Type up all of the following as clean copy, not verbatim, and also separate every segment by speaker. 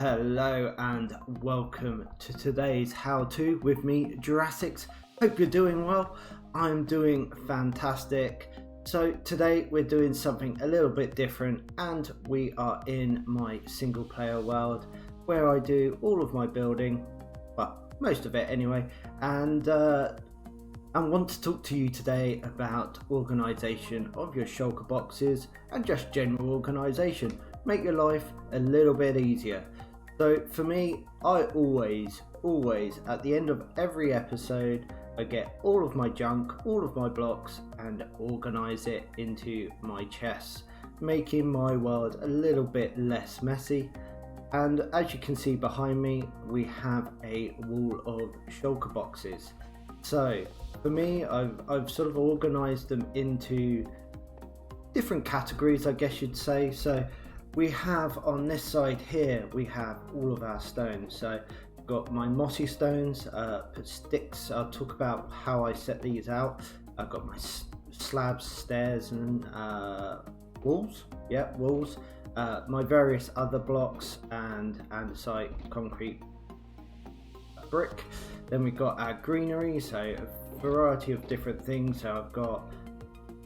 Speaker 1: Hello and welcome to today's how-to with me, Jurassics. Hope you're doing well. I'm doing fantastic. So today we're doing something a little bit different, and we are in my single player world where I do all of my building, well, most of it anyway, and I want to talk to you today about organisation of your shulker boxes and just general organisation. Make your life a little bit easier. So for me, I always at the end of every episode, I get all of my junk, all of my blocks, and organise it into my chests, making my world a little bit less messy. And as you can see behind me, we have a wall of shulker boxes. So for me, I've sort of organised them into different categories, I guess you'd say. So we have on this side here, we have all of our stones. So I've got my mossy stones, put sticks. I'll talk about how I set these out. I've got my slabs, stairs, and walls. Yeah, walls. My various other blocks and andesite, concrete, brick. Then we've got our greenery, so a variety of different things. So I've got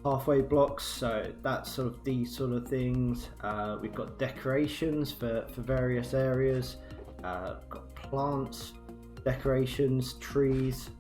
Speaker 1: halfway blocks, so that's sort of these sort of things. We've got decorations for various areas. Got plants, decorations, trees,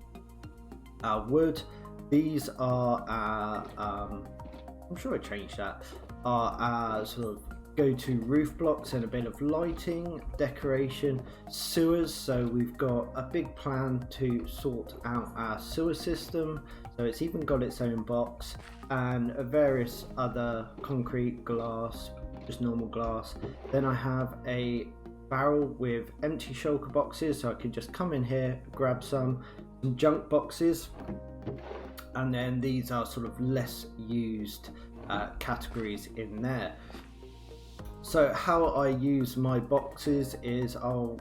Speaker 1: wood. These are our, I'm sure I changed that, are our sort of go-to roof blocks and a bit of lighting, decoration, sewers. So we've got a big plan to sort out our sewer system, so it's even got its own box, and various other concrete, glass, just normal glass. Then I have a barrel with empty shulker boxes, so I can just come in here, grab some junk boxes, and then these are sort of less used categories in there. So how I use my boxes is I'll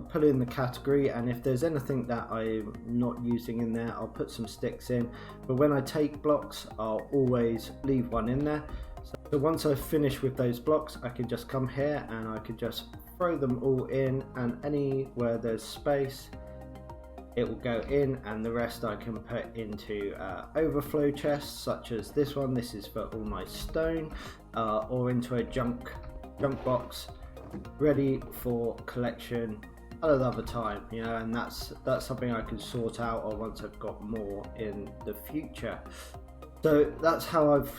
Speaker 1: put in the category, and if there's anything that I'm not using in there, I'll put some sticks in. But when I take blocks, I'll always leave one in there. So once I've finished with those blocks, I can just come here and I can just throw them all in, and anywhere there's space, it will go in, and the rest I can put into overflow chests, such as this one. This is for all my stone, or into a junk box, ready for collection at another time, you know. And that's something I can sort out, or once I've got more in the future. So that's how I've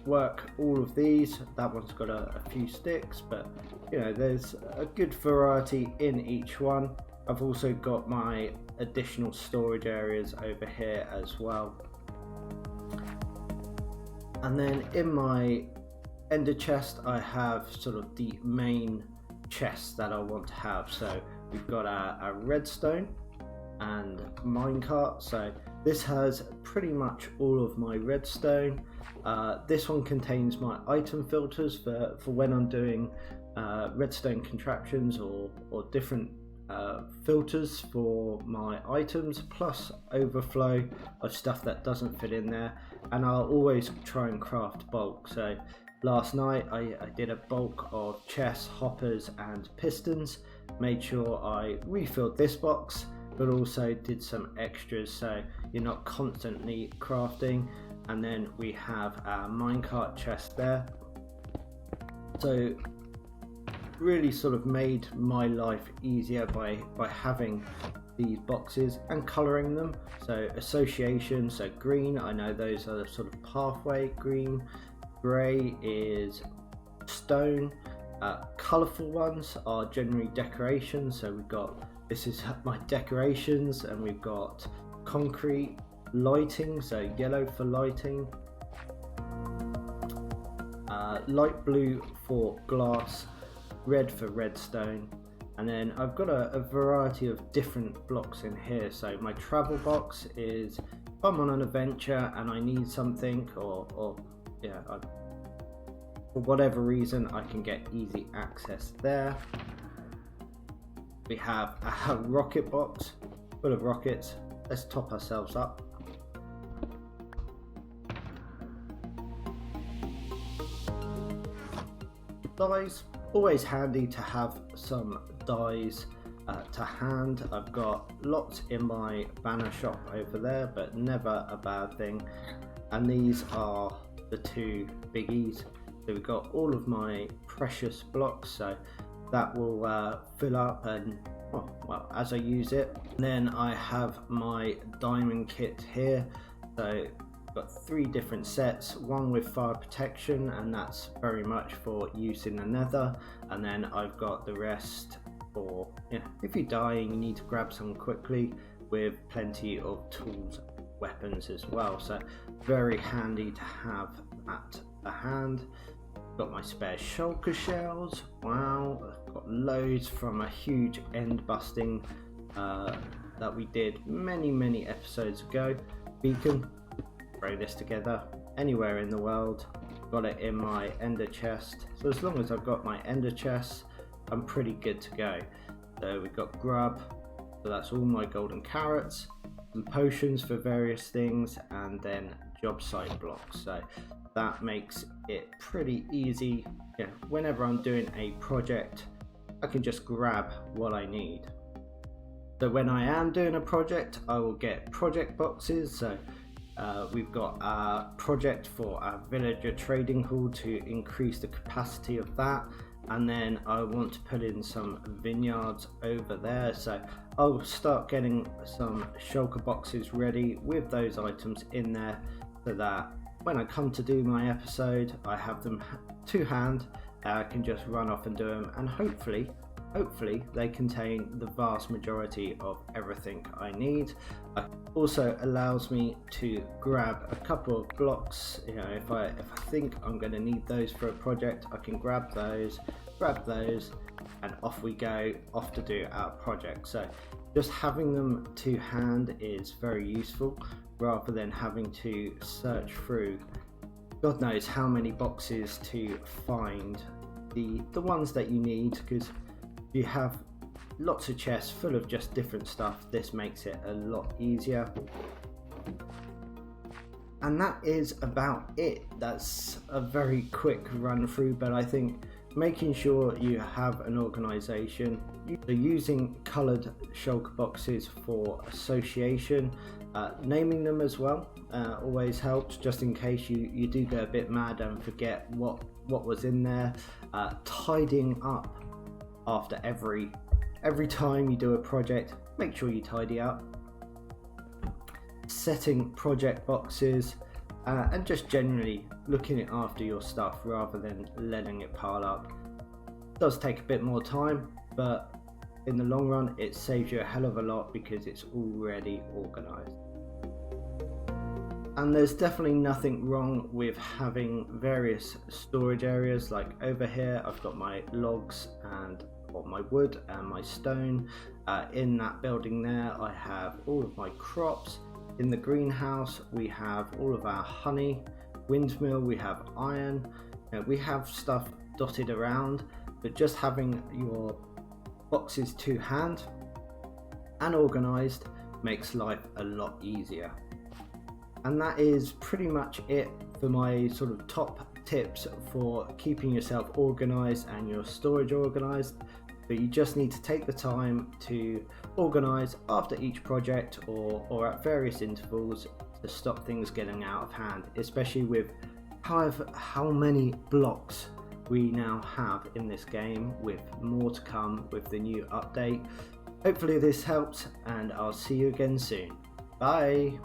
Speaker 1: worked all of these. That one's got a few sticks, but you know, there's a good variety in each one. I've also got my additional storage areas over here as well. And then in my ender chest, I have sort of the main chest that I want to have. So we've got our redstone and minecart. So this has pretty much all of my redstone. This one contains my item filters for when I'm doing redstone contraptions or different filters for my items, plus overflow of stuff that doesn't fit in there. And I'll always try and craft bulk. So last night I did a bulk of chests, hoppers and pistons. Made sure I refilled this box, but also did some extras, so you're not constantly crafting. And then we have our minecart chest there. So really sort of made my life easier by having these boxes and colouring them. So association, so green, I know those are the sort of pathway green. Grey is stone. Colourful ones are generally decorations. So we've got, this is my decorations, and we've got concrete, lighting, so yellow for lighting, light blue for glass, red for redstone. And then I've got a variety of different blocks in here. So my travel box is if I'm on an adventure and I need something, or yeah, for whatever reason, I can get easy access there. We have a rocket box full of rockets. Let's top ourselves up. Dies, always handy to have some dies to hand. I've got lots in my banner shop over there, but never a bad thing. And these are the two biggies. So we've got all of my precious blocks, so that will fill up and well as I use it. And then I have my diamond kit here. So I've got 3 different sets, one with fire protection, and that's very much for use in the nether. And then I've got the rest for if you die and you need to grab some quickly, with plenty of tools, weapons as well. So very handy to have at a hand. Got my spare shulker shells. Wow, I've got loads from a huge end busting that we did many episodes ago. Beacon, throw this together anywhere in the world. Got it in my ender chest, so as long as I've got my ender chest, I'm pretty good to go. So we've got grub, so that's all my golden carrots, some potions for various things, and then job site blocks. So that makes it pretty easy. Whenever I'm doing a project, I can just grab what I need. So when I am doing a project, I will get project boxes. So we've got a project for our villager trading hall to increase the capacity of that, and then I want to put in some vineyards over there. So I'll start getting some shulker boxes ready with those items in there, so that when I come to do my episode, I have them to hand. I can just run off and do them, and hopefully they contain the vast majority of everything I need. It also allows me to grab a couple of blocks. If I think I'm going to need those for a project, I can grab those, and off we go, off to do our project. So just having them to hand is very useful, rather than having to search through God knows how many boxes to find the ones that you need, because you have lots of chests full of just different stuff. This makes it a lot easier. And that is about it. That's a very quick run through, but I think making sure you have an organization, using colored shulker boxes for association, naming them as well always helps, just in case you do go a bit mad and forget what was in there. Tidying up after every time you do a project, make sure you tidy up. Setting project boxes, and just generally looking after your stuff rather than letting it pile up. It does take a bit more time, but in the long run it saves you a hell of a lot because it's already organized. And there's definitely nothing wrong with having various storage areas. Like over here I've got my logs and my wood and my stone. In that building there I have all of my crops. In the greenhouse we have all of our honey. Windmill, we have iron. We have stuff dotted around, but just having your boxes to hand and organized makes life a lot easier. And that is pretty much it for my sort of top tips for keeping yourself organized and your storage organized. But you just need to take the time to organize after each project or at various intervals to stop things getting out of hand, especially with how many blocks we now have in this game, with more to come with the new update. Hopefully this helps, and I'll see you again soon. Bye.